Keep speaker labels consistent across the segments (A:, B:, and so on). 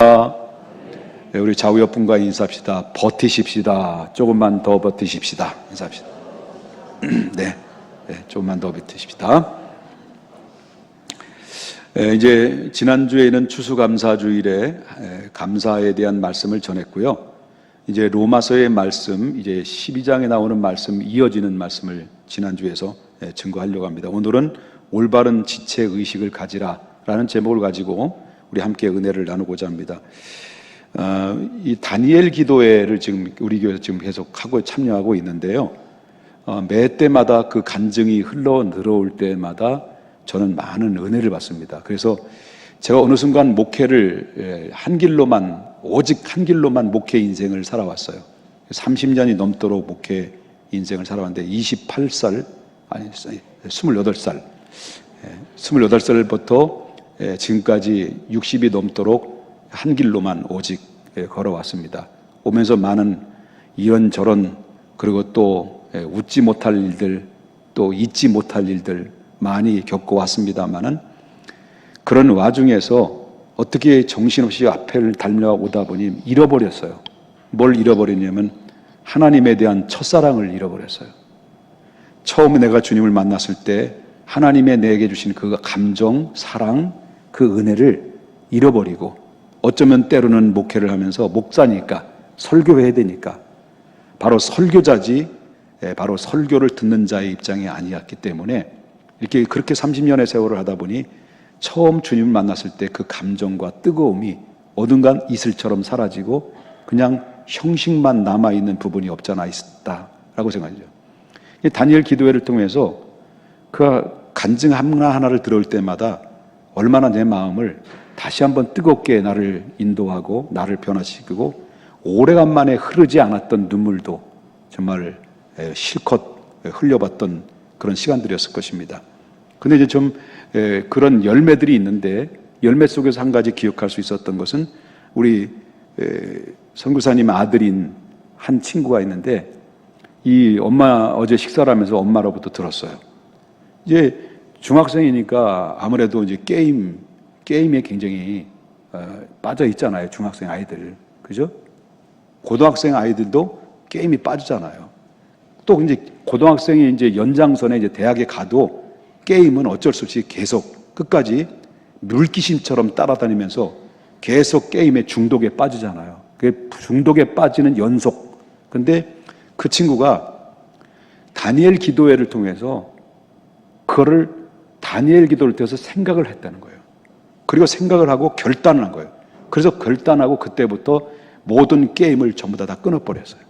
A: 네, 우리 좌우 옆 분과 인사합시다. 버티십시다. 조금만 더 버티십시다. 인사합시다. 네, 조금만 더 버티십시다. 이제 지난주에는 추수감사주일에 감사에 대한 말씀을 전했고요. 이제 로마서의 말씀, 이제 12장에 나오는 말씀 이어지는 말씀을 지난주에서 증거하려고 합니다. 오늘은 올바른 지체 의식을 가지라라는 제목을 가지고 우리 함께 은혜를 나누고자 합니다. 이 다니엘 기도회를 지금 우리 교회에서 지금 계속 하고 참여하고 있는데요. 매 때마다 그 간증이 흘러 들어올 때마다 저는 많은 은혜를 받습니다. 그래서 제가 어느 순간 목회를 한 길로만, 오직 한 길로만 목회 인생을 살아왔어요. 30년이 넘도록 목회 인생을 살아왔는데 28살, 아니 28살, 28살부터 지금까지 60이 넘도록 한 길로만 오직 걸어왔습니다. 오면서 많은 이런저런, 그리고 또 웃지 못할 일들, 또 잊지 못할 일들 많이 겪어왔습니다만은, 그런 와중에서 어떻게 정신없이 앞을 달려오다 보니 잃어버렸어요. 뭘 잃어버렸냐면 하나님에 대한 첫사랑을 잃어버렸어요. 처음에 내가 주님을 만났을 때 하나님의 내게 주신 그 감정, 사랑, 그 은혜를 잃어버리고, 어쩌면 때로는 목회를 하면서 목사니까 설교해야 되니까 바로 설교자지, 바로 설교를 듣는 자의 입장이 아니었기 때문에 이렇게 그렇게 30년의 세월을 하다 보니 처음 주님을 만났을 때 그 감정과 뜨거움이 어딘가 이슬처럼 사라지고 그냥 형식만 남아있는 부분이 없잖아 있다라고 생각하죠. 다니엘 기도회를 통해서 그 간증 하나하나를 들어올 때마다 얼마나 내 마음을 다시 한번 뜨겁게 나를 인도하고 나를 변화시키고, 오래간만에 흐르지 않았던 눈물도 정말 실컷 흘려봤던 그런 시간들이었을 것입니다. 근데 이제 좀 그런 열매들이 있는데, 열매 속에서 한 가지 기억할 수 있었던 것은 우리 선교사님 아들인 한 친구가 있는데, 이 엄마 어제 식사를 하면서 엄마로부터 들었어요. 이제 중학생이니까 아무래도 이제 게임에 굉장히 빠져 있잖아요. 중학생 아이들. 그죠? 고등학생 아이들도 게임이 빠지잖아요. 또 이제 고등학생이 이제 연장선에 이제 대학에 가도 게임은 어쩔 수 없이 계속 끝까지 물귀신처럼 따라다니면서 계속 게임에 중독에 빠지잖아요. 그게 중독에 빠지는 연속. 근데 그 친구가 다니엘 기도회를 통해서 그거를 다니엘 기도를 통해서 생각을 했다는 거예요. 그리고 생각을 하고 결단을 한 거예요. 그래서 결단하고 그때부터 모든 게임을 전부 다 끊어버렸어요.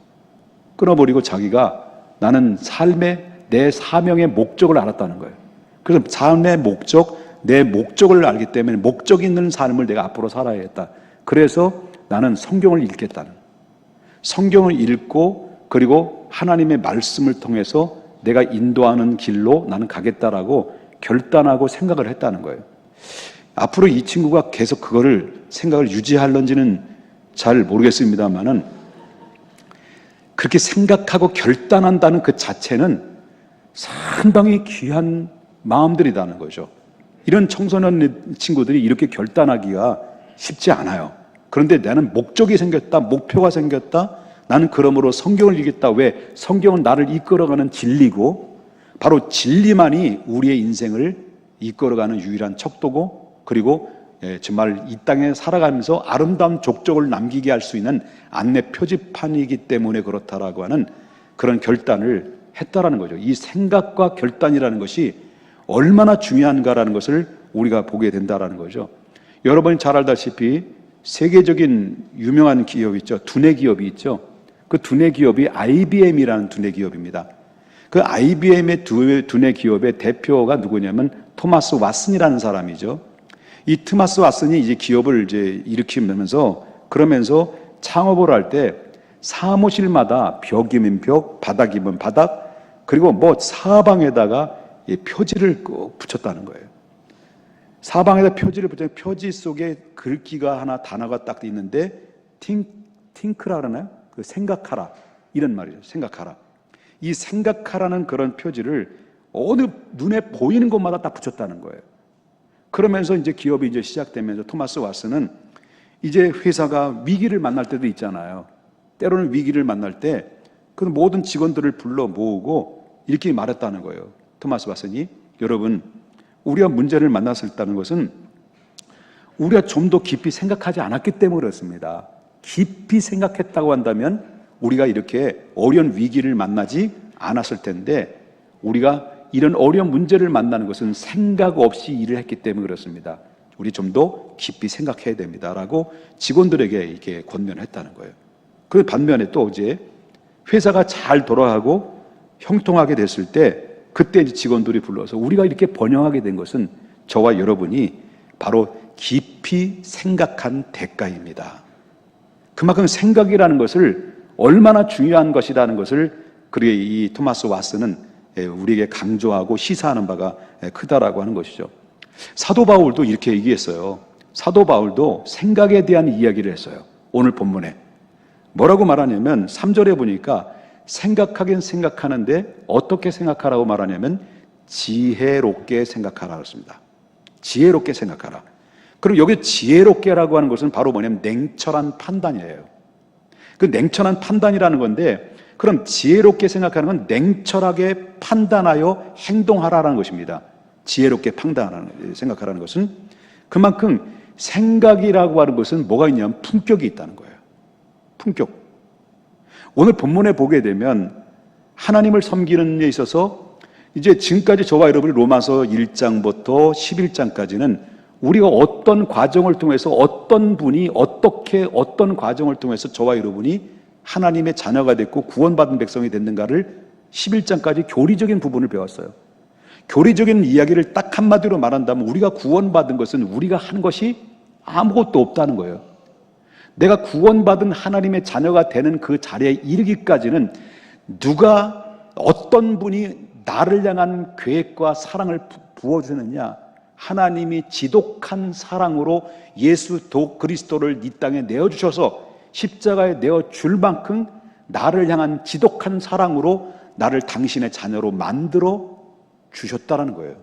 A: 끊어버리고 자기가 나는 삶의 내 사명의 목적을 알았다는 거예요. 그래서 삶의 목적, 내 목적을 알기 때문에 목적 있는 삶을 내가 앞으로 살아야겠다. 그래서 나는 성경을 읽겠다는, 성경을 읽고 그리고 하나님의 말씀을 통해서 내가 인도하는 길로 나는 가겠다라고 결단하고 생각을 했다는 거예요. 앞으로 이 친구가 계속 그거를 생각을 유지할런지는 잘 모르겠습니다만은, 그렇게 생각하고 결단한다는 그 자체는 상당히 귀한 마음들이라는 거죠. 이런 청소년 친구들이 이렇게 결단하기가 쉽지 않아요. 그런데 나는 목적이 생겼다, 목표가 생겼다, 나는 그러므로 성경을 읽겠다. 왜? 성경은 나를 이끌어가는 진리고, 바로 진리만이 우리의 인생을 이끌어가는 유일한 척도고, 그리고 정말 이 땅에 살아가면서 아름다운 족적을 남기게 할 수 있는 안내 표지판이기 때문에 그렇다라고 하는 그런 결단을 했다라는 거죠. 이 생각과 결단이라는 것이 얼마나 중요한가라는 것을 우리가 보게 된다라는 거죠. 여러분이 잘 알다시피 세계적인 유명한 기업이 있죠. 두뇌 기업이 있죠. 그 두뇌 기업이 IBM이라는 두뇌 기업입니다. 그 IBM의 두뇌 기업의 대표가 누구냐면 토마스 왓슨이라는 사람이죠. 이 토마스 왓슨이 이제 기업을 이제 일으키면서, 그러면서 창업을 할 때 사무실마다 벽이면 벽, 바닥이면 바닥, 그리고 뭐 사방에다가 이 표지를 꼭 붙였다는 거예요. 사방에다 표지를 붙여, 표지 속에 글귀가 하나, 단어가 딱 있는데 팅크라 그러나요? 그 생각하라, 이런 말이죠. 생각하라. 이 생각하라는 그런 표지를 어느 눈에 보이는 곳마다 딱 붙였다는 거예요. 그러면서 이제 기업이 이제 시작되면서 토마스 왓슨은 이제 회사가 위기를 만날 때도 있잖아요. 때로는 위기를 만날 때 그 모든 직원들을 불러 모으고 이렇게 말했다는 거예요. 토마스 왓슨이, 여러분, 우리가 문제를 만났었다는 것은 우리가 좀 더 깊이 생각하지 않았기 때문에 그렇습니다. 깊이 생각했다고 한다면 우리가 이렇게 어려운 위기를 만나지 않았을 텐데, 우리가 이런 어려운 문제를 만나는 것은 생각 없이 일을 했기 때문에 그렇습니다. 우리 좀 더 깊이 생각해야 됩니다라고 직원들에게 이렇게 권면을 했다는 거예요. 그 반면에 또 이제 회사가 잘 돌아가고 형통하게 됐을 때, 그때 이제 직원들이 불러서 우리가 이렇게 번영하게 된 것은 저와 여러분이 바로 깊이 생각한 대가입니다. 그만큼 생각이라는 것을 얼마나 중요한 것이라는 것을 그리고 이 토마스 왓슨은 우리에게 강조하고 시사하는 바가 크다라고 하는 것이죠. 사도 바울도 이렇게 얘기했어요. 사도 바울도 생각에 대한 이야기를 했어요. 오늘 본문에 뭐라고 말하냐면 3절에 보니까 생각하긴 생각하는데 어떻게 생각하라고 말하냐면 지혜롭게 생각하라고 했습니다. 지혜롭게 생각하라. 그럼 여기 지혜롭게라고 하는 것은 바로 뭐냐면 냉철한 판단이에요. 그 냉철한 판단이라는 건데, 그럼 지혜롭게 생각하는 건 냉철하게 판단하여 행동하라는 것입니다. 지혜롭게 생각하라는 것은 그만큼 생각이라고 하는 것은 뭐가 있냐면 품격이 있다는 거예요. 품격. 오늘 본문에 보게 되면 하나님을 섬기는 데 있어서 이제 지금까지 저와 여러분이 로마서 1장부터 11장까지는 우리가 어떤 과정을 통해서 어떤 분이 어떤 과정을 통해서 저와 여러분이 하나님의 자녀가 됐고 구원받은 백성이 됐는가를 11장까지 교리적인 부분을 배웠어요. 교리적인 이야기를 딱 한마디로 말한다면 우리가 구원받은 것은 우리가 한 것이 아무것도 없다는 거예요. 내가 구원받은 하나님의 자녀가 되는 그 자리에 이르기까지는 누가 어떤 분이 나를 향한 계획과 사랑을 부어주느냐, 하나님이 지독한 사랑으로 예수 그리스도를 이 땅에 내어주셔서 십자가에 내어줄 만큼 나를 향한 지독한 사랑으로 나를 당신의 자녀로 만들어 주셨다는 거예요.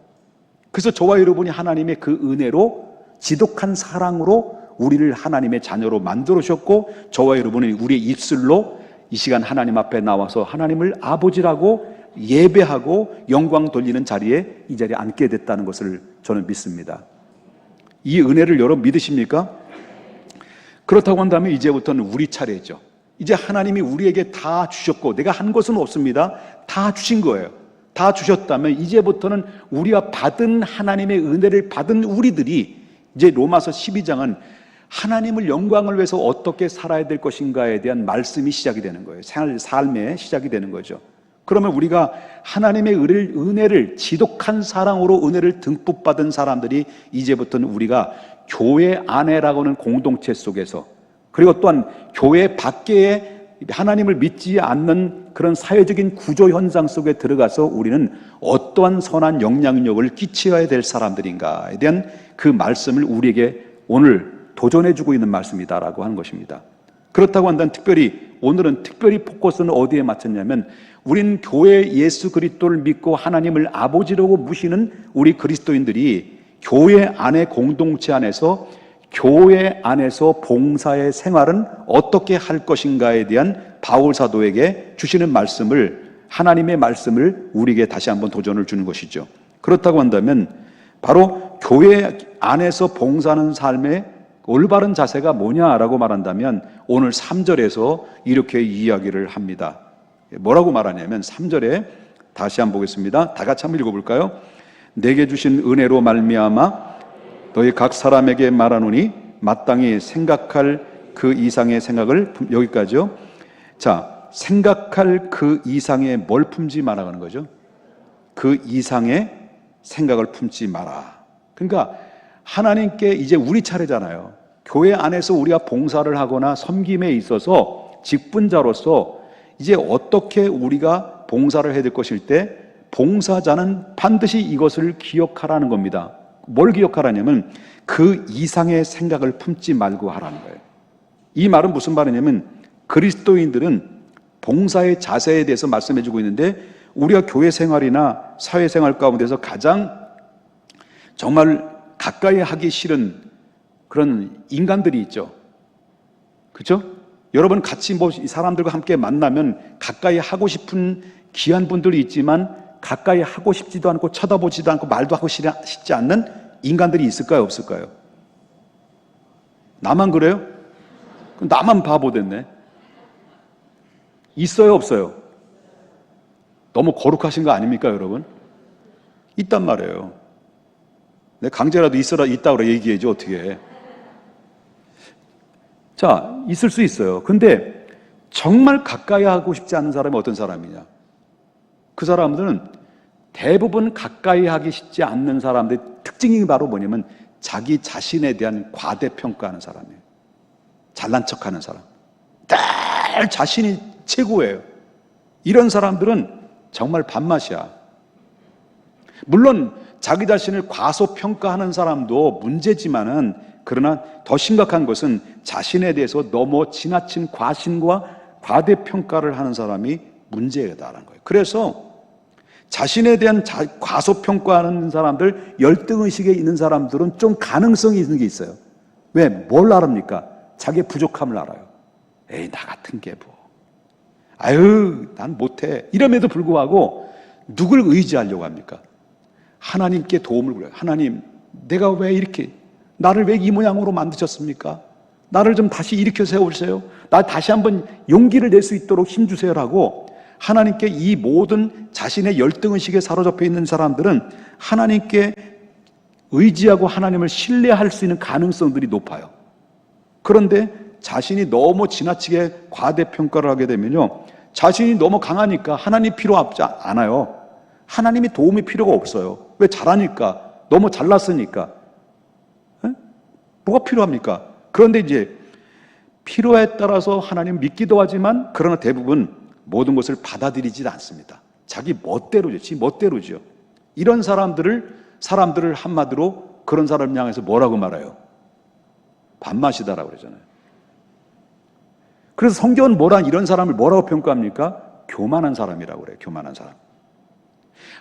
A: 그래서 저와 여러분이 하나님의 그 은혜로 지독한 사랑으로 우리를 하나님의 자녀로 만들어 주셨고, 저와 여러분은 우리의 입술로 이 시간 하나님 앞에 나와서 하나님을 아버지라고 예배하고 영광 돌리는 자리에 이 자리에 앉게 됐다는 것을 저는 믿습니다. 이 은혜를 여러분 믿으십니까? 그렇다고 한다면 이제부터는 우리 차례죠. 이제 하나님이 우리에게 다 주셨고, 내가 한 것은 없습니다. 다 주신 거예요. 다 주셨다면 이제부터는 우리가 받은 하나님의 은혜를 받은 우리들이, 이제 로마서 12장은 하나님을 영광을 위해서 어떻게 살아야 될 것인가에 대한 말씀이 시작이 되는 거예요. 삶의 시작이 되는 거죠. 그러면 우리가 하나님의 은혜를 지독한 사랑으로 은혜를 듬뿍 받은 사람들이 이제부터는 우리가 교회 안에라고는 공동체 속에서, 그리고 또한 교회 밖에 하나님을 믿지 않는 그런 사회적인 구조 현상 속에 들어가서 우리는 어떠한 선한 영향력을 끼쳐야 될 사람들인가에 대한 그 말씀을 우리에게 오늘 도전해주고 있는 말씀이다라고 하는 것입니다. 그렇다고 한다면 오늘은 특별히 포커스는 어디에 맞췄냐면, 우린 교회 예수 그리스도를 믿고 하나님을 아버지라고 모시는 우리 그리스도인들이 교회 안에 공동체 안에서 교회 안에서 봉사의 생활은 어떻게 할 것인가에 대한 바울 사도에게 주시는 말씀을, 하나님의 말씀을 우리에게 다시 한번 도전을 주는 것이죠. 그렇다고 한다면 바로 교회 안에서 봉사하는 삶의 올바른 자세가 뭐냐라고 말한다면 오늘 3절에서 이렇게 이야기를 합니다. 뭐라고 말하냐면 3절에 다시 한번 보겠습니다. 다 같이 한번 읽어볼까요? 내게 주신 은혜로 말미암아 너희 각 사람에게 말하노니 마땅히 생각할 그 이상의 생각을, 여기까지요. 자, 생각할 그 이상의 뭘 품지 말아가는 거죠? 그 이상의 생각을 품지 마라. 그러니까 하나님께 이제 우리 차례잖아요. 교회 안에서 우리가 봉사를 하거나 섬김에 있어서 직분자로서 이제 어떻게 우리가 봉사를 해야 될 것일 때, 봉사자는 반드시 이것을 기억하라는 겁니다. 뭘 기억하라냐면 그 이상의 생각을 품지 말고 하라는 거예요. 이 말은 무슨 말이냐면, 그리스도인들은 봉사의 자세에 대해서 말씀해 주고 있는데, 우리가 교회 생활이나 사회 생활 가운데서 가장 정말 가까이 하기 싫은 그런 인간들이 있죠. 그죠? 여러분 같이 뭐 이 사람들과 함께 만나면 가까이 하고 싶은 귀한 분들이 있지만 가까이 하고 싶지도 않고 쳐다보지도 않고 말도 하고 싶지 않는 인간들이 있을까요? 없을까요? 나만 그래요? 그럼 나만 바보 됐네. 있어요? 없어요? 너무 거룩하신 거 아닙니까, 여러분? 있단 말이에요. 내 강제라도 있다고 얘기해줘, 어떻게 해. 자, 있을 수 있어요. 근데 정말 가까이 하고 싶지 않은 사람이 어떤 사람이냐? 그 사람들은 대부분 가까이 하기 쉽지 않는 사람들의 특징이 바로 뭐냐면 자기 자신에 대한 과대평가하는 사람이에요. 잘난 척하는 사람. 늘 자신이 최고예요. 이런 사람들은 정말 밥맛이야. 물론 자기 자신을 과소평가하는 사람도 문제지만은 그러나 더 심각한 것은 자신에 대해서 너무 지나친 과신과 과대평가를 하는 사람이 문제다라는 거예요. 그래서 자신에 대한 과소평가하는 사람들, 열등의식에 있는 사람들은 좀 가능성이 있는 게 있어요. 왜? 뭘 알합니까? 자기의 부족함을 알아요. 에이, 나 같은 게 뭐. 아유, 난 못해. 이럼에도 불구하고 누굴 의지하려고 합니까? 하나님께 도움을 구해요. 하나님, 내가 왜 이렇게, 나를 왜 이 모양으로 만드셨습니까? 나를 좀 다시 일으켜 세우세요. 나 다시 한번 용기를 낼 수 있도록 힘주세요라고 하나님께 이 모든 자신의 열등의식에 사로잡혀 있는 사람들은 하나님께 의지하고 하나님을 신뢰할 수 있는 가능성들이 높아요. 그런데 자신이 너무 지나치게 과대평가를 하게 되면요, 자신이 너무 강하니까 하나님 필요 없지 않아요. 하나님이 도움이 필요가 없어요. 왜? 잘하니까. 너무 잘났으니까. 에? 뭐가 필요합니까? 그런데 이제 필요에 따라서 하나님 믿기도 하지만 그러나 대부분 모든 것을 받아들이지 않습니다. 자기 멋대로죠. 지 멋대로죠. 이런 사람들을 한마디로 그런 사람을 향해서 뭐라고 말해요? 밥맛이다라고 그러잖아요. 그래서 성경은 이런 사람을 뭐라고 평가합니까? 교만한 사람이라고 그래요. 교만한 사람.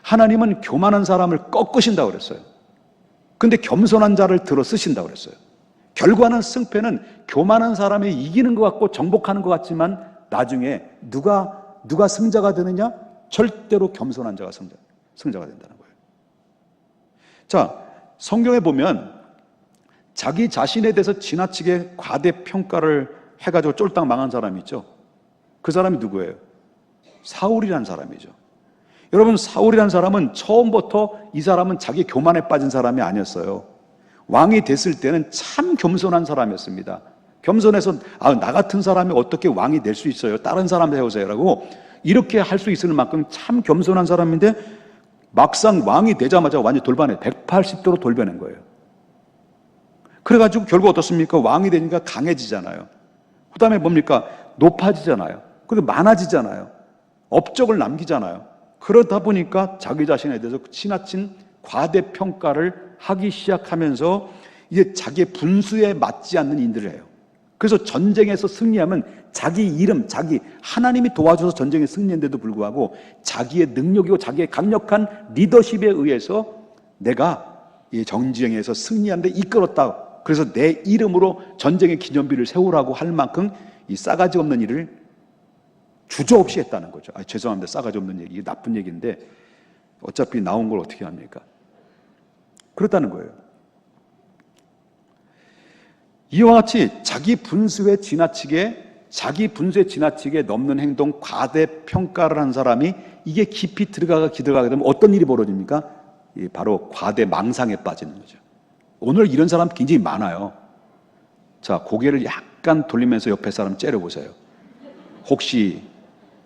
A: 하나님은 교만한 사람을 꺾으신다고 그랬어요. 근데 겸손한 자를 들어 쓰신다고 그랬어요. 결과는 승패는 교만한 사람이 이기는 것 같고 정복하는 것 같지만 나중에 누가 승자가 되느냐? 절대로 겸손한 자가 승자가 된다는 거예요. 자, 성경에 보면 자기 자신에 대해서 지나치게 과대평가를 해가지고 쫄딱 망한 사람이 있죠. 그 사람이 누구예요? 사울이라는 사람이죠. 여러분, 사울이라는 사람은 처음부터 이 사람은 자기 교만에 빠진 사람이 아니었어요. 왕이 됐을 때는 참 겸손한 사람이었습니다. 겸손해서 나 같은 사람이 어떻게 왕이 될 수 있어요? 다른 사람 세우세요라고 이렇게 할 수 있을 만큼 참 겸손한 사람인데 막상 왕이 되자마자 완전 돌변해 180도로 돌변한 거예요. 그래가지고 결국 어떻습니까? 왕이 되니까 강해지잖아요. 그 다음에 뭡니까? 높아지잖아요. 그리고 많아지잖아요. 업적을 남기잖아요. 그러다 보니까 자기 자신에 대해서 지나친 과대평가를 하기 시작하면서 이제 자기의 분수에 맞지 않는 일들을 해요. 그래서 전쟁에서 승리하면 자기 이름, 하나님이 도와줘서 전쟁에 승리했는데도 불구하고 자기의 능력이고 자기의 강력한 리더십에 의해서 내가 이 전쟁에서 승리하는데 이끌었다. 그래서 내 이름으로 전쟁의 기념비를 세우라고 할 만큼 이 싸가지 없는 일을 주저없이 했다는 거죠. 죄송합니다. 싸가지 없는 얘기, 나쁜 얘기인데 어차피 나온 걸 어떻게 합니까? 그렇다는 거예요. 이와 같이 자기 분수에 지나치게 넘는 행동, 과대평가를 한 사람이 이게 깊이 들어가게 되면 어떤 일이 벌어집니까? 바로 과대망상에 빠지는 거죠. 오늘 이런 사람 굉장히 많아요. 자, 고개를 약간 돌리면서 옆에 사람 째려보세요. 혹시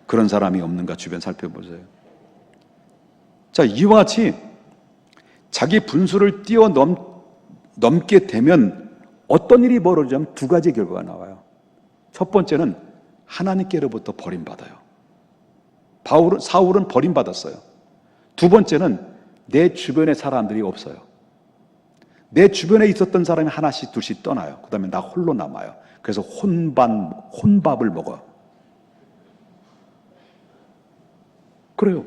A: 그런 사람이 없는가 주변 살펴보세요. 자, 이와 같이 자기 분수를 뛰어넘게 되면 어떤 일이 벌어지냐면 두 가지 결과가 나와요. 첫 번째는 하나님께로부터 버림받아요. 사울은 버림받았어요. 두 번째는 내 주변에 사람들이 없어요. 내 주변에 있었던 사람이 하나씩 둘씩 떠나요. 그 다음에 나 홀로 남아요. 그래서 혼밥을 먹어요. 그래요.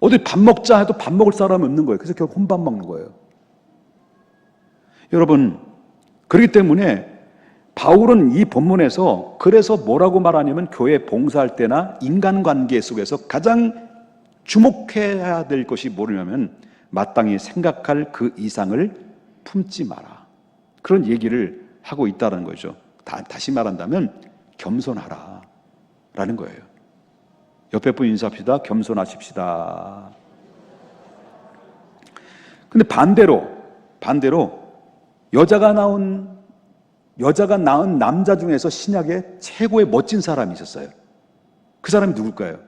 A: 어디 밥 먹자 해도 밥 먹을 사람이 없는 거예요. 그래서 결국 혼밥 먹는 거예요. 여러분, 그렇기 때문에 바울은 이 본문에서 그래서 뭐라고 말하냐면 교회 봉사할 때나 인간관계 속에서 가장 주목해야 될 것이 뭐냐면 마땅히 생각할 그 이상을 품지 마라. 그런 얘기를 하고 있다는 거죠. 다시 말한다면 겸손하라 라는 거예요. 옆에 분 인사합시다. 겸손하십시다. 근데 반대로 여자가 낳은 남자 중에서 신약에 최고의 멋진 사람이 있었어요. 그 사람이 누굴까요?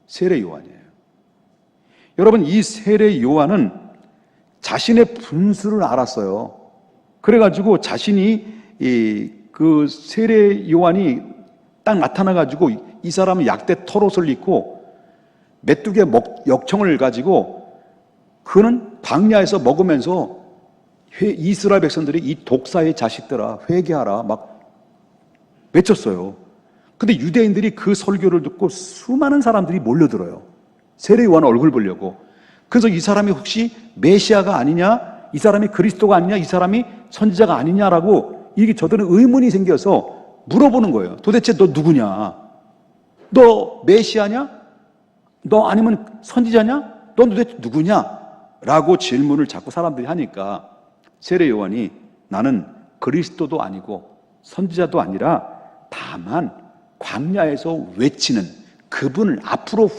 A: 세례 요한이에요. 여러분, 이 세례 요한은 자신의 분수를 알았어요. 그래가지고 자신이 그 세례 요한이 딱 나타나가지고 이 사람은 약대 털옷을 입고 메뚜기의 역청을 가지고 그는 광야에서 먹으면서 이스라엘 백성들이 이 독사의 자식들아 회개하라 막 외쳤어요. 근데 유대인들이 그 설교를 듣고 수많은 사람들이 몰려들어요. 세례 요한 얼굴 보려고. 그래서 이 사람이 혹시 메시아가 아니냐, 이 사람이 그리스도가 아니냐, 이 사람이 선지자가 아니냐라고 이게 저들은 의문이 생겨서 물어보는 거예요. 도대체 너 누구냐? 너 메시아냐? 너 아니면 선지자냐? 너 도대체 누구냐? 라고 질문을 자꾸 사람들이 하니까 세례 요한이 나는 그리스도도 아니고 선지자도 아니라 다만 광야에서 외치는 그분을 앞으로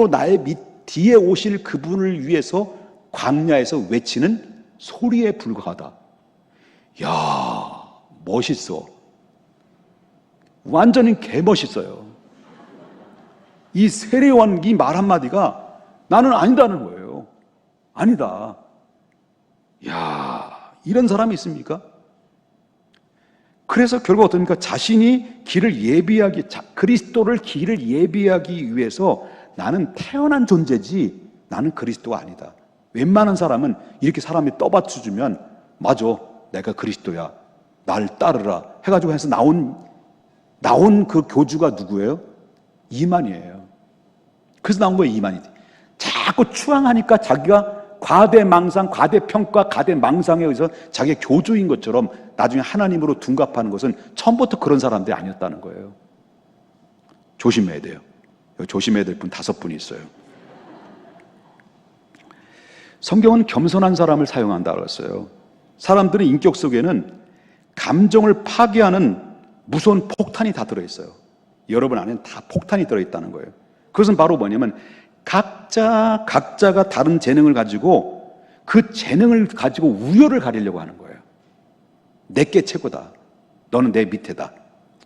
A: 나의 뒤에 오실 그분을 위해서 광야에서 외치는 소리에 불과하다. 야, 멋있어. 완전히 개멋있어요. 이 세례 요한 이 말 한마디가 나는 아니다는 거예요. 아니다. 야, 이런 사람이 있습니까? 그래서 결국 어떻습니까? 자신이 그리스도를 길을 예비하기 위해서 나는 태어난 존재지 나는 그리스도가 아니다. 웬만한 사람은 이렇게 사람이 떠받쳐주면 맞아, 내가 그리스도야, 날 따르라 해가지고 해서 나온 그 교주가 누구예요? 이만희예요. 그래서 나온 거예요, 이만희. 자꾸 추앙하니까 자기가 과대망상, 과대평가, 과대망상에 의해서 자기가 교주인 것처럼 나중에 하나님으로 둔갑하는 것은 처음부터 그런 사람들이 아니었다는 거예요. 조심해야 돼요. 조심해야 될 분 5분이 있어요. 성경은 겸손한 사람을 사용한다고 했어요. 사람들의 인격 속에는 감정을 파괴하는 무서운 폭탄이 다 들어있어요. 여러분 안에는 다 폭탄이 들어있다는 거예요. 그것은 바로 뭐냐면 각자가 다른 재능을 가지고 그 재능을 가지고 우열을 가리려고 하는 거예요. 내게 최고다. 너는 내 밑에다.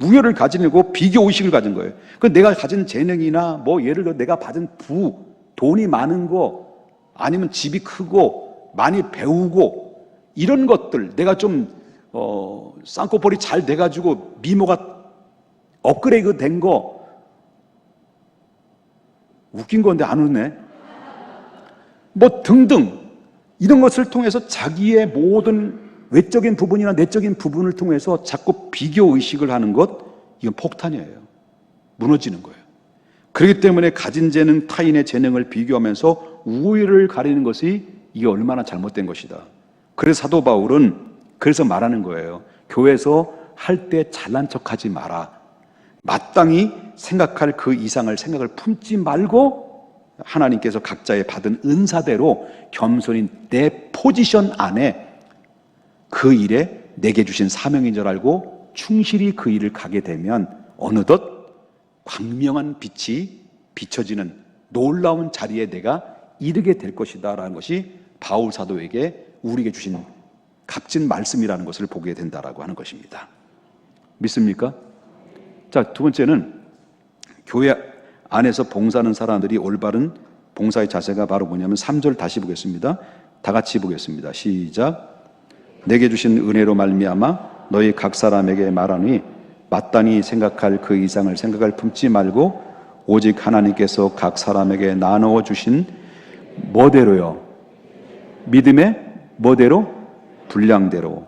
A: 우열을 가지려고 비교의식을 가진 거예요. 그 내가 가진 재능이나 예를 들어 내가 받은 돈이 많은 거 아니면 집이 크고 많이 배우고 이런 것들 내가 좀 쌍꺼풀이 잘 돼가지고 미모가 업그레이드 된 거 웃긴 건데 안 웃네. 등등 이런 것을 통해서 자기의 모든 외적인 부분이나 내적인 부분을 통해서 자꾸 비교의식을 하는 것, 이건 폭탄이에요. 무너지는 거예요. 그렇기 때문에 가진 재능, 타인의 재능을 비교하면서 우위를 가리는 것이 이게 얼마나 잘못된 것이다. 그래서 사도 바울은 그래서 말하는 거예요. 교회에서 할 때 잘난 척하지 마라. 마땅히 생각할 그 이상을 생각을 품지 말고 하나님께서 각자의 받은 은사대로 겸손히 내 포지션 안에 그 일에 내게 주신 사명인 줄 알고 충실히 그 일을 가게 되면 어느덧 광명한 빛이 비춰지는 놀라운 자리에 내가 이르게 될 것이다 라는 것이 바울 사도에게 우리에게 주신 값진 말씀이라는 것을 보게 된다라고 하는 것입니다. 믿습니까? 자, 두 번째는 교회 안에서 봉사하는 사람들이 올바른 봉사의 자세가 바로 뭐냐면 3절 다시 보겠습니다. 다 같이 보겠습니다. 시작. 내게 주신 은혜로 말미암아 너희 각 사람에게 말하니 마땅히 생각할 그 이상을 생각을 품지 말고 오직 하나님께서 각 사람에게 나누어 주신 뭐대로요? 믿음의 뭐대로? 분량대로.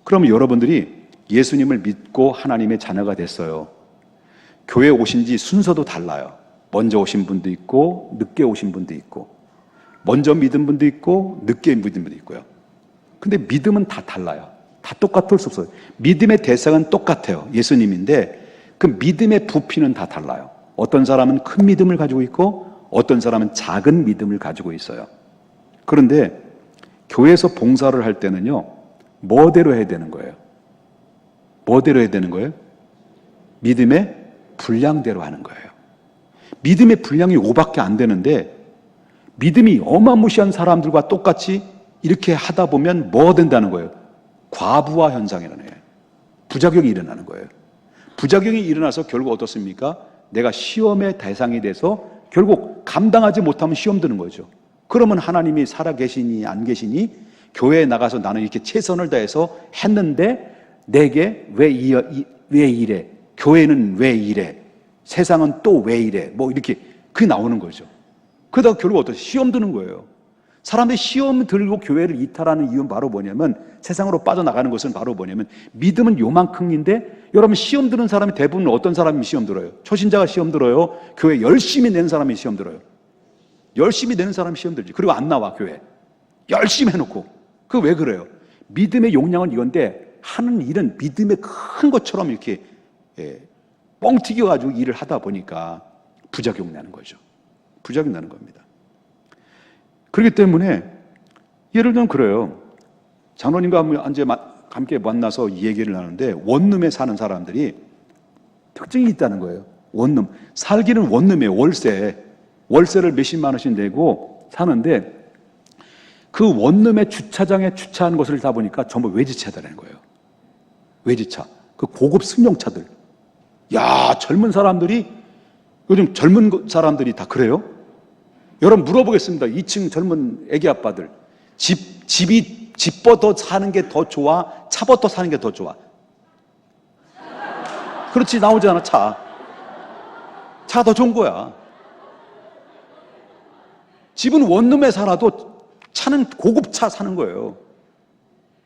A: 그러면 여러분들이 예수님을 믿고 하나님의 자녀가 됐어요. 교회에 오신 지 순서도 달라요. 먼저 오신 분도 있고 늦게 오신 분도 있고 먼저 믿은 분도 있고 늦게 믿은 분도 있고요. 근데 믿음은 다 달라요. 다 똑같을 수 없어요. 믿음의 대상은 똑같아요. 예수님인데 그 믿음의 부피는 다 달라요. 어떤 사람은 큰 믿음을 가지고 있고 어떤 사람은 작은 믿음을 가지고 있어요. 그런데 교회에서 봉사를 할 때는요, 뭐대로 해야 되는 거예요? 뭐대로 해야 되는 거예요? 믿음의 분량대로 하는 거예요. 믿음의 분량이 5밖에 안 되는데 믿음이 어마무시한 사람들과 똑같이 이렇게 하다 보면 뭐 된다는 거예요? 과부하 현상이 일어나요. 부작용이 일어나는 거예요. 부작용이 일어나서 결국 어떻습니까? 내가 시험의 대상이 돼서 결국 감당하지 못하면 시험 드는 거죠. 그러면 하나님이 살아계시니 안 계시니 교회에 나가서 나는 이렇게 최선을 다해서 했는데 내게 왜 이래? 교회는 왜 이래? 세상은 또 왜 이래? 뭐 이렇게 그게 나오는 거죠. 그러다가 결국 어떻게 시험 드는 거예요. 사람들이 시험 들고 교회를 이탈하는 이유는 바로 뭐냐면 세상으로 빠져나가는 것은 바로 뭐냐면 믿음은 요만큼인데 여러분 시험 드는 사람이 대부분 어떤 사람이 시험 들어요? 초신자가 시험 들어요? 교회 열심히 내는 사람이 시험 들어요? 열심히 내는 사람이 시험 들지. 그리고 안 나와 교회. 열심히 해놓고. 그거 왜 그래요? 믿음의 용량은 이건데 하는 일은 믿음의 큰 것처럼 이렇게 뻥 튀겨가지고 일을 하다 보니까 부작용 나는 거죠. 부작용 나는 겁니다. 그렇기 때문에 예를 들면 그래요. 장로님과 함께 만나서 이 얘기를 하는데 원룸에 사는 사람들이 특징이 있다는 거예요. 원룸. 살기는 원룸이에요. 월세를 몇십만 원씩 내고 사는데 그 원룸의 주차장에 주차한 것을 다 보니까 전부 외제차들이라는 거예요. 외제차. 그 고급 승용차들. 야, 젊은 사람들이 요즘 젊은 사람들이 다 그래요? 여러분 물어보겠습니다. 2층 젊은 애기 아빠들. 집부터 사는 게 더 좋아? 차부터 사는 게 더 좋아? 그렇지, 나오잖아, 차. 차가 더 좋은 거야. 집은 원룸에 살아도 차는 고급차 사는 거예요.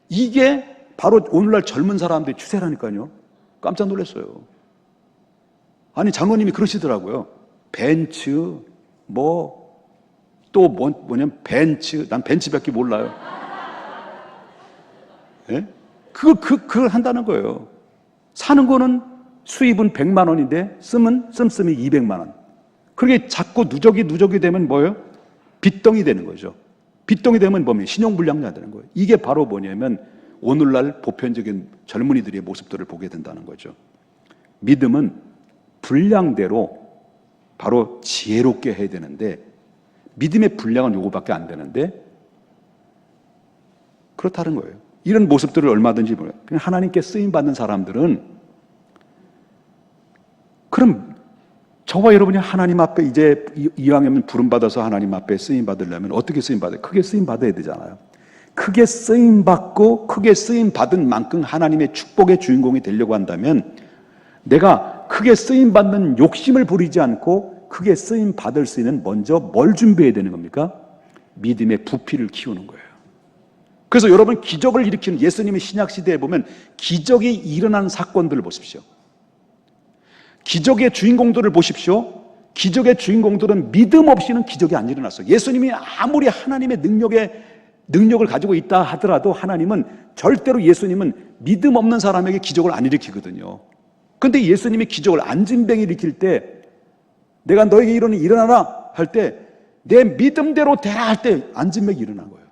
A: 이게 바로 오늘날 젊은 사람들의 추세라니까요. 깜짝 놀랐어요. 아니, 장로님이 그러시더라고요. 벤츠, 뭐냐면 벤츠, 난 벤츠밖에 몰라요. 예? 그걸 한다는 거예요. 사는 거는 수입은 100만 원인데 씀씀이 200만 원. 그렇게 자꾸 누적이 되면 뭐예요? 빚덩이 되는 거죠. 빚덩이 되면 뭐면 신용불량자 되는 거예요. 이게 바로 뭐냐면 오늘날 보편적인 젊은이들의 모습들을 보게 된다는 거죠. 믿음은 분량대로 바로 지혜롭게 해야 되는데 믿음의 분량은 요거밖에 안 되는데 그렇다는 거예요. 이런 모습들을 얼마든지 그냥 하나님께 쓰임받는 사람들은 그럼 저와 여러분이 하나님 앞에 이제 이왕이면 부름받아서 하나님 앞에 쓰임받으려면 어떻게 쓰임받아요? 크게 쓰임받아야 되잖아요. 크게 쓰임받고 크게 쓰임받은 만큼 하나님의 축복의 주인공이 되려고 한다면 내가 크게 쓰임받는 욕심을 부리지 않고 크게 쓰임받을 수 있는 먼저 뭘 준비해야 되는 겁니까? 믿음의 부피를 키우는 거예요. 그래서 여러분 기적을 일으키는 예수님의 신약시대에 보면 기적이 일어나는 사건들을 보십시오. 기적의 주인공들을 보십시오. 기적의 주인공들은 믿음 없이는 기적이 안 일어났어요. 예수님이 아무리 하나님의 능력을 가지고 있다 하더라도 하나님은 절대로 예수님은 믿음 없는 사람에게 기적을 안 일으키거든요. 그런데 예수님이 기적을 안진뱅이 일으킬 때 내가 너에게 일어나라 할 때 내 믿음대로 되라 할 때 안진뱅이 일어난 거예요.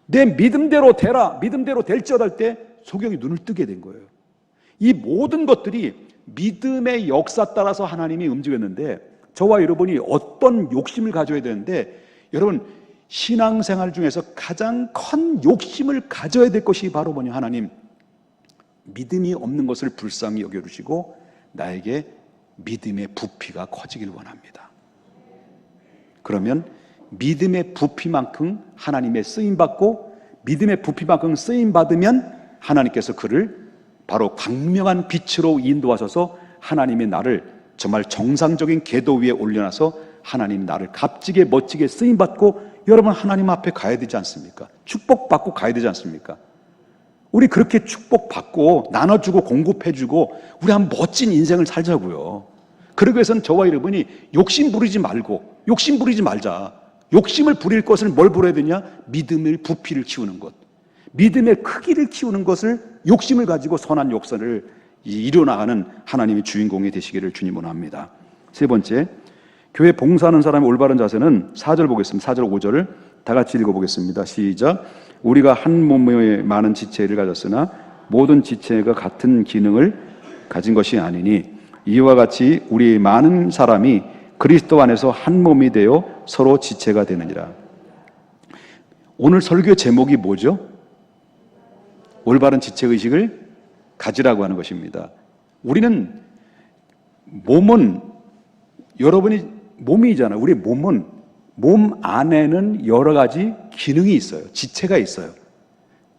A: 내 믿음대로 되라, 믿음대로 될지어다 할 때 소경이 눈을 뜨게 된 거예요. 이 모든 것들이 믿음의 역사 따라서 하나님이 움직였는데 저와 여러분이 어떤 욕심을 가져야 되는데 여러분 신앙생활 중에서 가장 큰 욕심을 가져야 될 것이 바로 뭐냐 하나님 믿음이 없는 것을 불쌍히 여겨주시고 나에게 믿음의 부피가 커지길 원합니다. 그러면 믿음의 부피만큼 하나님의 쓰임받고 믿음의 부피만큼 쓰임받으면 하나님께서 그를 바로 광명한 빛으로 인도하셔서 하나님이 나를 정말 정상적인 궤도 위에 올려놔서 하나님 나를 값지게 멋지게 쓰임받고 여러분 하나님 앞에 가야 되지 않습니까? 축복받고 가야 되지 않습니까? 우리 그렇게 축복받고 나눠주고 공급해주고 우리 한 멋진 인생을 살자고요. 그러기 위해서는 저와 여러분이 욕심 부리지 말자. 욕심을 부릴 것을 뭘 부려야 되냐? 믿음의 부피를 키우는 것. 믿음의 크기를 키우는 것을 욕심을 가지고 선한 역사를 이뤄나가는 하나님의 주인공이 되시기를 주님 원합니다. 세 번째, 교회 봉사하는 사람의 올바른 자세는 4절 보겠습니다. 4절 5절을 다 같이 읽어보겠습니다. 시작. 우리가 한 몸에 많은 지체를 가졌으나 모든 지체가 같은 기능을 가진 것이 아니니 이와 같이 우리 많은 사람이 그리스도 안에서 한 몸이 되어 서로 지체가 되느니라. 오늘 설교 제목이 뭐죠? 올바른 지체의식을 가지라고 하는 것입니다. 우리는 몸은, 여러분이 몸이잖아요. 우리 몸은 몸 안에는 여러 가지 기능이 있어요. 지체가 있어요.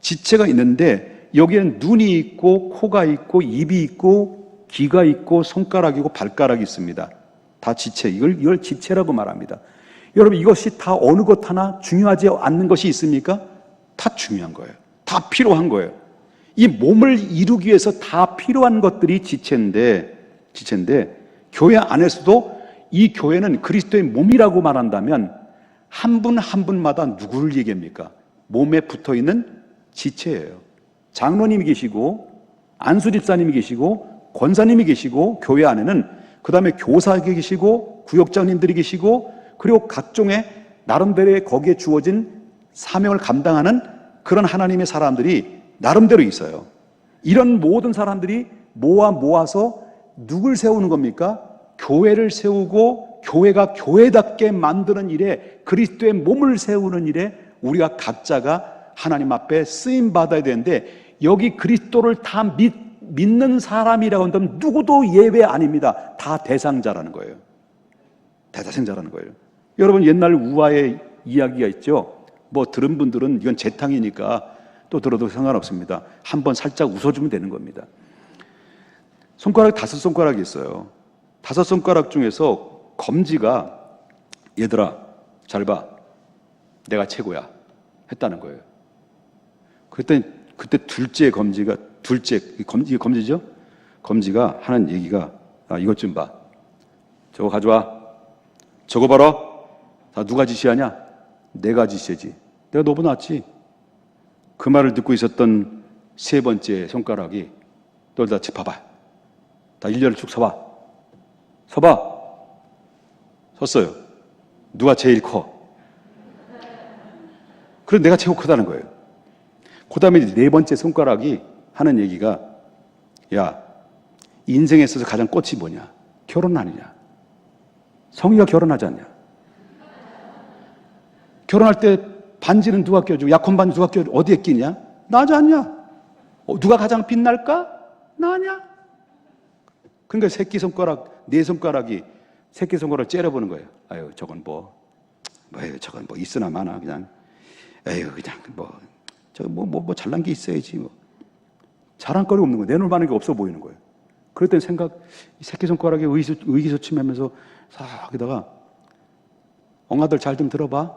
A: 지체가 있는데 여기에는 눈이 있고 코가 있고 입이 있고 귀가 있고 손가락이고 발가락이 있습니다. 다 지체. 이걸 지체라고 말합니다. 여러분, 이것이 다 어느 것 하나 중요하지 않는 것이 있습니까? 다 중요한 거예요. 다 필요한 거예요. 이 몸을 이루기 위해서 다 필요한 것들이 지체인데 교회 안에서도 이 교회는 그리스도의 몸이라고 말한다면 한 분 한 분마다 누구를 얘기합니까? 몸에 붙어있는 지체예요. 장로님이 계시고 안수 집사님이 계시고 권사님이 계시고 교회 안에는 그 다음에 교사가 계시고 구역장님들이 계시고 그리고 각종의 나름대로의 거기에 주어진 사명을 감당하는 그런 하나님의 사람들이 나름대로 있어요. 이런 모든 사람들이 모아서 누굴 세우는 겁니까? 교회를 세우고 교회가 교회답게 만드는 일에, 그리스도의 몸을 세우는 일에 우리가 각자가 하나님 앞에 쓰임 받아야 되는데, 여기 그리스도를 다 믿는 사람이라고 한다면 누구도 예외 아닙니다. 다 대상자라는 거예요. 대상자라는 거예요. 여러분, 옛날 우화의 이야기가 있죠. 뭐 들은 분들은 이건 재탕이니까 또 들어도 상관없습니다. 한번 살짝 웃어주면 되는 겁니다. 손가락 5손가락이 있어요. 5손가락 중에서 검지가 얘들아 잘 봐, 내가 최고야 했다는 거예요. 그때 둘째 검지가, 검지죠? 검지가 하는 얘기가, 이것 좀 봐, 저거 가져와, 저거 봐라, 다 누가 지시하냐? 내가 지시하지, 내가 너보다 낫지. 그 말을 듣고 있었던 세 번째 손가락이 또 다 봐봐, 다 일렬을 쭉 서봐. 섰어요. 누가 제일 커? 그래서 내가 최고 크다는 거예요. 그 다음에 네 번째 손가락이 하는 얘기가, 야, 인생에 있어서 가장 꽃이 뭐냐? 결혼 아니냐? 성희가 결혼하지 않냐? 결혼할 때 반지는 누가 껴주고, 약혼 반지 누가 껴주고, 어디에 끼냐? 나지 않냐? 누가 가장 빛날까? 나냐? 그러니까 새끼손가락, 네 손가락이 새끼손가락을 째려보는 거예요. 아유, 저건 저건 있으나 마나, 그냥, 에휴, 그냥 뭐 잘난 게 있어야지, 뭐. 자랑거리가 없는 거예요. 내놓을 만한 게 없어 보이는 거예요. 그럴 땐 새끼손가락에 의기소침하면서 싹 하다가, 엉아들 잘 좀 들어봐.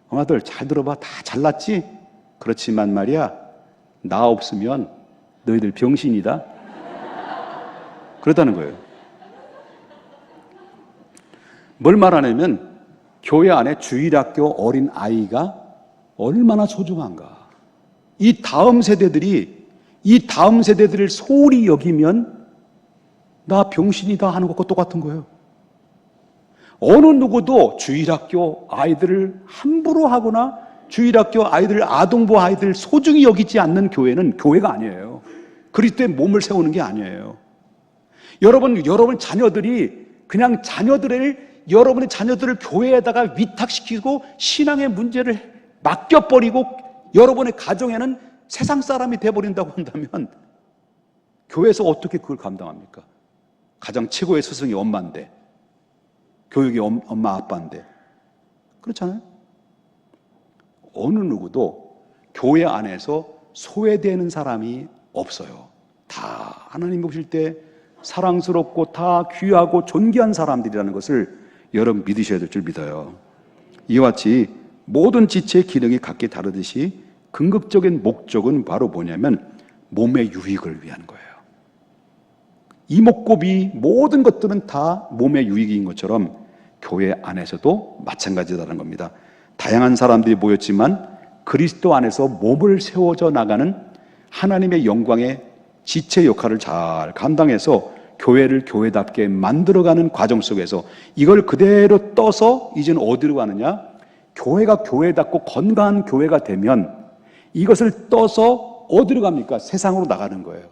A: 엉아들 잘 들어봐. 다 잘났지? 그렇지만 말이야, 나 없으면 너희들 병신이다. 그렇다는 거예요. 뭘 말하냐면, 교회 안에 주일학교 어린 아이가 얼마나 소중한가. 이 다음 세대들을 소홀히 여기면 나 병신이다 하는 것과 똑같은 거예요. 어느 누구도 주일학교 아이들을 함부로 하거나 주일학교 아이들, 아동부 아이들 소중히 여기지 않는 교회는 교회가 아니에요. 그리스도의 몸을 세우는 게 아니에요. 여러분 자녀들이 그냥 여러분의 자녀들을 교회에다가 위탁시키고 신앙의 문제를 맡겨버리고 여러분의 가정에는 세상 사람이 돼버린다고 한다면 교회에서 어떻게 그걸 감당합니까? 가장 최고의 스승이 엄마인데, 교육이 엄마 아빠인데. 그렇잖아요? 어느 누구도 교회 안에서 소외되는 사람이 없어요. 다 하나님 보실 때 사랑스럽고 다 귀하고 존귀한 사람들이라는 것을 여러분 믿으셔야 될 줄 믿어요. 이와 같이 모든 지체의 기능이 각기 다르듯이 궁극적인 목적은 바로 뭐냐면 몸의 유익을 위한 거예요. 이목구비 모든 것들은 다 몸의 유익인 것처럼 교회 안에서도 마찬가지다라는 겁니다. 다양한 사람들이 모였지만 그리스도 안에서 몸을 세워져 나가는 하나님의 영광의 지체 역할을 잘 감당해서 교회를 교회답게 만들어가는 과정 속에서 이걸 그대로 떠서 이제는 어디로 가느냐? 교회가 교회답고 건강한 교회가 되면 이것을 떠서 어디로 갑니까? 세상으로 나가는 거예요.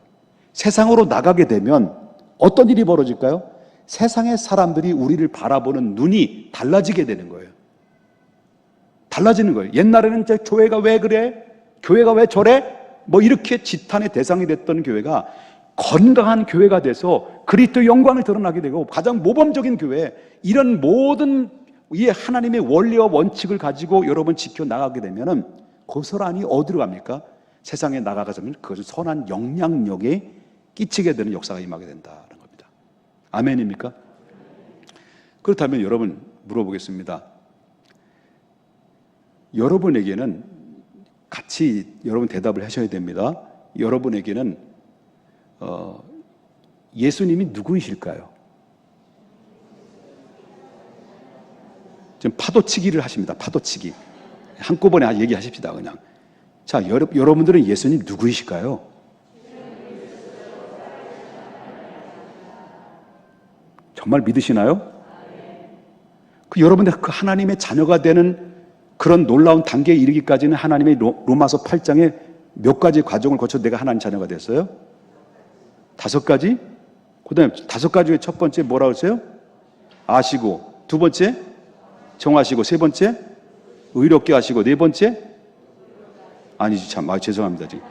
A: 세상으로 나가게 되면 어떤 일이 벌어질까요? 세상의 사람들이 우리를 바라보는 눈이 달라지게 되는 거예요. 달라지는 거예요. 옛날에는 교회가 왜 그래? 교회가 왜 저래? 뭐 이렇게 지탄의 대상이 됐던 교회가 건강한 교회가 돼서 그리스도의 영광을 드러나게 되고 가장 모범적인 교회, 이런 모든 이 하나님의 원리와 원칙을 가지고 여러분 지켜나가게 되면은 고스란히 어디로 갑니까? 세상에 나가가서는 그것을 선한 영향력에 끼치게 되는 역사가 임하게 된다는 겁니다. 아멘입니까? 그렇다면 여러분 물어보겠습니다. 여러분에게는 같이 여러분 대답을 하셔야 됩니다. 여러분에게는 예수님이 누구이실까요? 지금 파도치기를 하십니다. 파도치기. 한꺼번에 얘기하십시다. 그냥. 자, 여러분들은 예수님 누구이실까요? 정말 믿으시나요? 여러분들 그 하나님의 자녀가 되는 그런 놀라운 단계에 이르기까지는 하나님의 로마서 8장에 몇 가지 과정을 거쳐 내가 하나님 자녀가 됐어요? 5가지? 그 다음에 5가지 중에 첫 번째 뭐라고 했어요? 아시고, 두 번째 정하시고, 세 번째 의롭게 하시고, 네 번째 아니지 참, 죄송합니다. 지금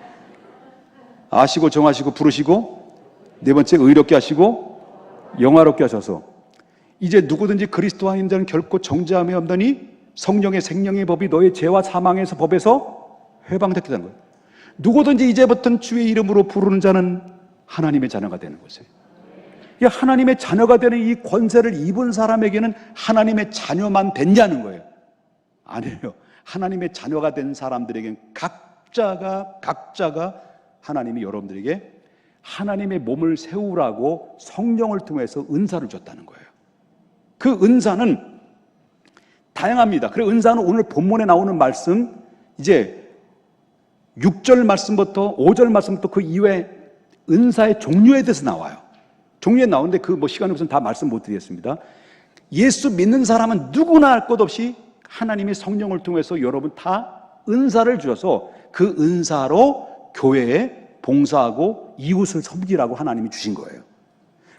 A: 아시고 정하시고 부르시고, 네 번째 의롭게 하시고 영화롭게 하셔서 이제 누구든지 그리스도와 있는 자는 결코 정죄함이 없느니 성령의 생명의 법이 너의 죄와 사망에서 법에서 해방됐게 되는 거예요. 누구든지 이제부터는 주의 이름으로 부르는 자는 하나님의 자녀가 되는 것이에요. 이 하나님의 자녀가 되는 이 권세를 입은 사람에게는 하나님의 자녀만 됐냐는 거예요. 아니에요. 하나님의 자녀가 된 사람들에게는 각자가 하나님이 여러분들에게 하나님의 몸을 세우라고 성령을 통해서 은사를 줬다는 거예요. 그 은사는 다양합니다. 그리고 은사는 오늘 본문에 나오는 말씀, 이제 6절 말씀부터 5절 말씀부터 그 이후에 은사의 종류에 대해서 나와요. 종류에 나오는데 시간이 없으면 다 말씀 못 드리겠습니다. 예수 믿는 사람은 누구나 할 것 없이 하나님이 성령을 통해서 여러분 다 은사를 주셔서 그 은사로 교회에 봉사하고 이웃을 섬기라고 하나님이 주신 거예요.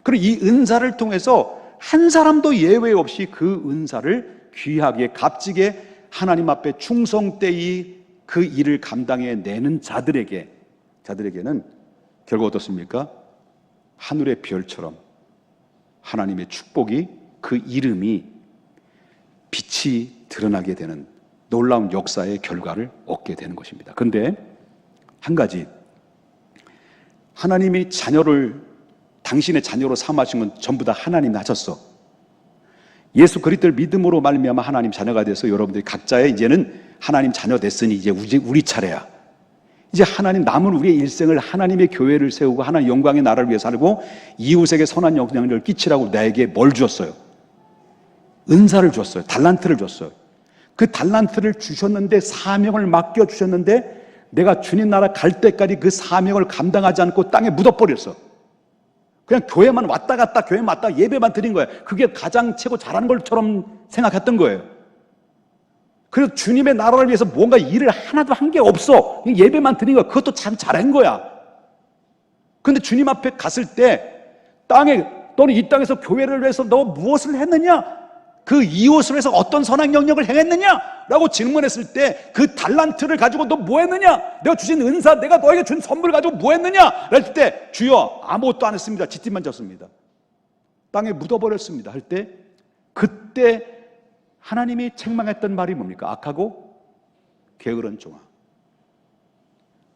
A: 그리고 이 은사를 통해서 한 사람도 예외 없이 그 은사를 귀하게 값지게 하나님 앞에 충성되이 그 일을 감당해 내는 자들에게는 결국 어떻습니까? 하늘의 별처럼 하나님의 축복이, 그 이름이 빛이 드러나게 되는 놀라운 역사의 결과를 얻게 되는 것입니다. 그런데 한 가지, 하나님이 당신의 자녀로 삼으신 건 전부 다 하나님이 하셨어. 예수 그리스도를 믿음으로 말미암아 하나님 자녀가 돼서 여러분들이 각자의 이제는 하나님 자녀 됐으니 이제 우리 차례야. 이제 하나님 남은 우리의 일생을 하나님의 교회를 세우고 하나님 영광의 나라를 위해 살고 이웃에게 선한 영향력을 끼치라고 나에게 뭘 주었어요? 은사를 줬어요. 달란트를 줬어요. 그 달란트를 주셨는데, 사명을 맡겨주셨는데 내가 주님 나라 갈 때까지 그 사명을 감당하지 않고 땅에 묻어버렸어. 그냥 교회만 왔다 갔다 교회만 왔다 예배만 드린 거예요. 그게 가장 최고 잘하는 것처럼 생각했던 거예요. 그래서 주님의 나라를 위해서 뭔가 일을 하나도 한 게 없어. 예배만 드린 거야. 그것도 참 잘한 거야. 그런데 주님 앞에 갔을 때 너는 이 땅에서 교회를 위해서 너 무엇을 했느냐? 그 이웃을 위해서 어떤 선한 영역을 행했느냐? 라고 질문했을 때 그 달란트를 가지고 너 뭐 했느냐? 내가 주신 은사, 내가 너에게 준 선물 가지고 뭐 했느냐? 할 때 주여 아무것도 안 했습니다. 짖짓만 졌습니다. 땅에 묻어버렸습니다. 할 때 그때 하나님이 책망했던 말이 뭡니까? 악하고 게으른 종아.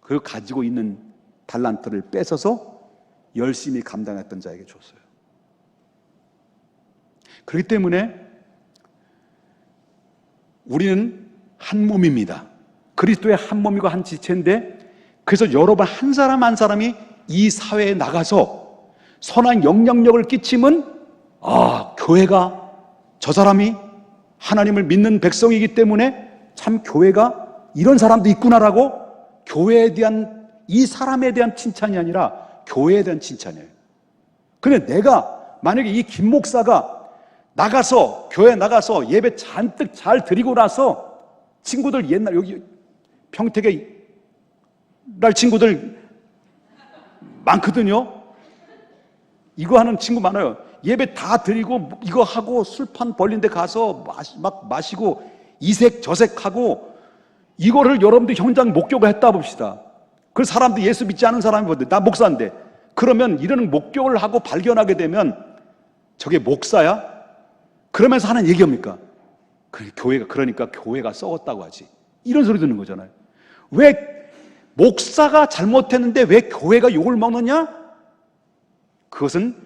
A: 그 가지고 있는 달란트를 뺏어서 열심히 감당했던 자에게 줬어요. 그렇기 때문에 우리는 한 몸입니다. 그리스도의 한 몸이고 한 지체인데, 그래서 여러분 한 사람 한 사람이 이 사회에 나가서 선한 영향력을 끼치면 교회가, 저 사람이 하나님을 믿는 백성이기 때문에 참 교회가 이런 사람도 있구나라고 교회에 대한, 이 사람에 대한 칭찬이 아니라 교회에 대한 칭찬이에요. 근데 내가 만약에 이 김 목사가 나가서, 교회 나가서 예배 잔뜩 잘 드리고 나서 친구들, 옛날 여기 평택에 날 친구들 많거든요. 이거 하는 친구 많아요. 예배 다 드리고 이거 하고 술판 벌린 데 가서 막 마시고 이색 저색하고, 이거를 여러분들 현장 목격을 했다 봅시다. 그 사람도 예수 믿지 않은 사람이 보는데, 나 목사인데, 그러면 이런 목격을 하고 발견하게 되면 저게 목사야? 그러면서 하는 얘기입니까? 그러니까 교회가 썩었다고 하지. 이런 소리 듣는 거잖아요. 왜 목사가 잘못했는데 왜 교회가 욕을 먹느냐? 그것은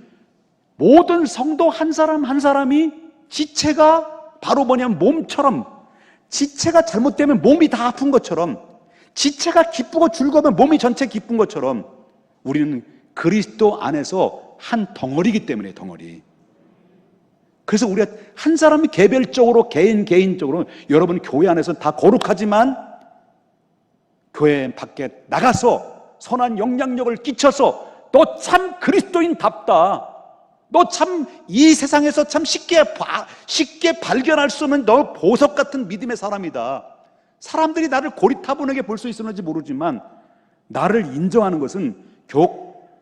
A: 모든 성도 한 사람 한 사람이 지체가 바로 뭐냐면 몸처럼, 지체가 잘못되면 몸이 다 아픈 것처럼, 지체가 기쁘고 즐거우면 몸이 전체 기쁜 것처럼, 우리는 그리스도 안에서 한 덩어리이기 때문에, 덩어리. 그래서 우리가 한 사람이 개별적으로, 개인적으로, 여러분 교회 안에서는 다 거룩하지만 교회 밖에 나가서 선한 영향력을 끼쳐서 너 참 그리스도인답다, 너 참 이 세상에서 참 쉽게 발견할 수 없는 너 보석 같은 믿음의 사람이다. 사람들이 나를 고리타분하게 볼 수 있었는지 모르지만 나를 인정하는 것은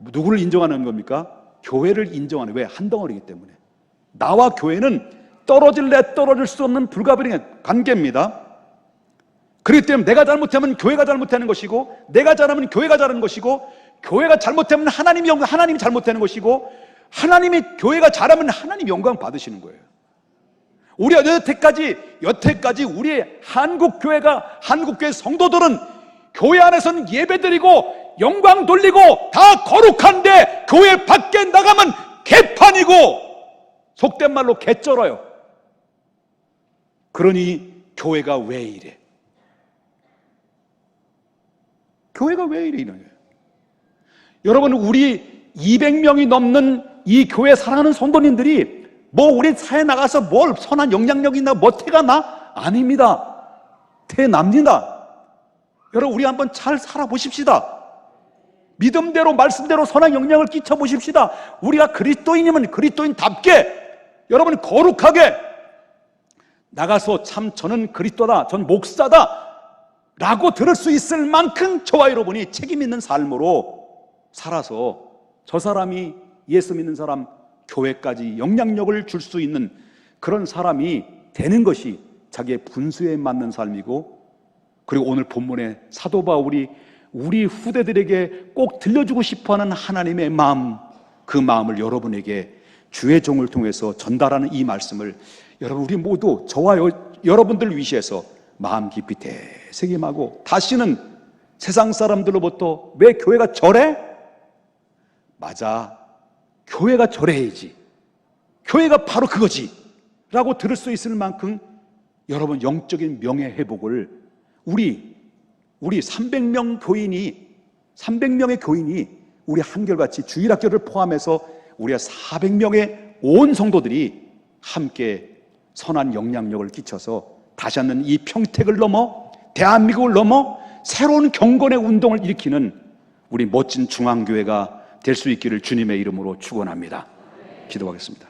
A: 누구를 인정하는 겁니까? 교회를 인정하는, 왜? 한 덩어리이기 때문에. 나와 교회는 떨어질래 떨어질 수 없는 불가분의 관계입니다. 그렇기 때문에 내가 잘못하면 교회가 잘못하는 것이고, 내가 잘하면 교회가 잘하는 것이고, 교회가 잘못하면 하나님이 잘못하는 것이고, 교회가 잘하면 하나님 영광 받으시는 거예요. 우리가 여태까지 우리의 한국교회 성도들은 교회 안에서는 예배드리고 영광 돌리고 다 거룩한데 교회 밖에 나가면 개판이고, 속된 말로 개쩔어요. 그러니 교회가 왜 이래? 교회가 왜 이래? 이런 거예요. 여러분, 우리 200명이 넘는 이 교회 사랑하는 성도님들이 뭐 우리 사회 나가서 뭘 선한 영향력이 있나, 뭐 태가 나? 아닙니다. 태납니다. 여러분, 우리 한번 잘 살아보십시다. 믿음대로, 말씀대로 선한 영향을 끼쳐보십시다. 우리가 그리스도인이면 그리스도인답게, 여러분 거룩하게 나가서 참 저는 그리스도다, 전 목사다 라고 들을 수 있을 만큼 저와 여러분이 책임 있는 삶으로 살아서 저 사람이, 예수 믿는 사람, 교회까지 영향력을 줄 수 있는 그런 사람이 되는 것이 자기의 분수에 맞는 삶이고, 그리고 오늘 본문의 사도 바울이 우리 후대들에게 꼭 들려주고 싶어하는 하나님의 마음, 그 마음을 여러분에게 주의 종을 통해서 전달하는 이 말씀을 여러분, 우리 모두 저와 여러분들 위시해서 마음 깊이 되새김하고, 다시는 세상 사람들로부터 왜 교회가 저래? 맞아, 교회가 저래야지, 교회가 바로 그거지 라고 들을 수 있을 만큼 여러분 영적인 명예회복을 우리 300명의 교인이 우리 한결같이 주일학교를 포함해서 우리가 400명의 온 성도들이 함께 선한 영향력을 끼쳐서 다시 한번 이 평택을 넘어 대한민국을 넘어 새로운 경건의 운동을 일으키는 우리 멋진 중앙교회가 될 수 있기를 주님의 이름으로 축원합니다. 기도하겠습니다.